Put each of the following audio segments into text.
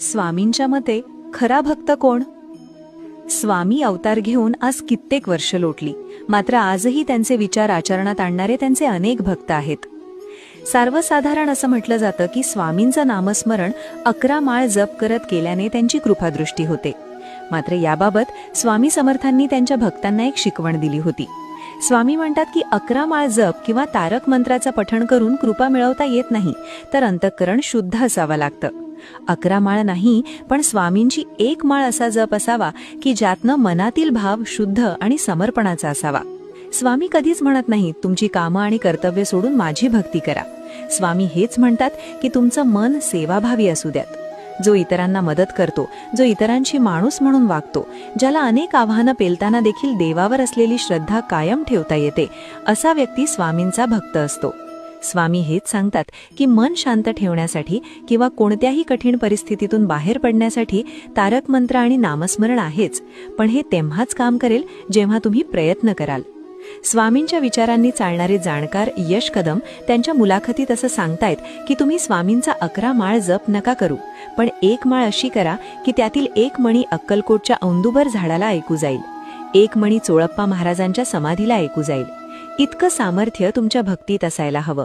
स्वामींच्या मते खरा भक्त कोण? स्वामी अवतार घेऊन आज कित्येक वर्ष लोटली, मात्र आजही त्यांचे विचार आचरणात आणणारे त्यांचे अनेक भक्त आहेत. सर्वसाधारण असं म्हटलं जातं की स्वामींचं नामस्मरण 11 माळ जप करत केल्याने त्यांची कृपादृष्टी होते. मात्र याबाबत स्वामी समर्थांनी त्यांच्या भक्तांना एक शिकवण दिली होती. स्वामी म्हणतात की 11 माळ जप किंवा तारक मंत्राचं पठण करून कृपा मिळवता येत नाही, तर अंतःकरण शुद्ध असावं लागतं. 11 माळ नाही, पण स्वामींची 1 माळ असा जप असावा की ज्यातनं मनातील भाव शुद्ध आणि समर्पणाचा असावा. स्वामी कधीच म्हणत नाहीत तुमची कामं आणि कर्तव्य सोडून माझी भक्ती करा. स्वामी हेच म्हणतात की तुमचं मन सेवाभावी असू द्यात. जो इतरांना मदत करतो, जो इतरांची माणूस म्हणून वागतो, ज्याला अनेक आव्हानं पेलताना देखील देवावर असलेली श्रद्धा कायम ठेवता येते, असा व्यक्ती स्वामींचा भक्त असतो. स्वामी हेच सांगतात की मन शांत ठेवण्यासाठी किंवा कोणत्याही कठीण परिस्थितीतून बाहेर पडण्यासाठी तारक मंत्र आणि नामस्मरण आहेच, पण हे तेव्हाच काम करेल जेव्हा तुम्ही प्रयत्न कराल. स्वामींच्या विचारांनी चालणारे जाणकार यश कदम त्यांच्या मुलाखतीत असं सांगतायत की तुम्ही स्वामींचा 11 माळ जप नका करू, पण 1 माळ अशी करा की त्यातील 1 मणी अक्कलकोटच्या औंदुबर झाडाला ऐकू जाईल, 1 मणी चोळप्पा महाराजांच्या समाधीला ऐकू जाईल. इतकं सामर्थ्य तुमच्या भक्तीत असायला हवं.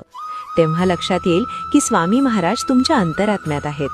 तेव्हा लक्षात येईल की स्वामी महाराज तुमच्या अंतरात्म्यात आहेत.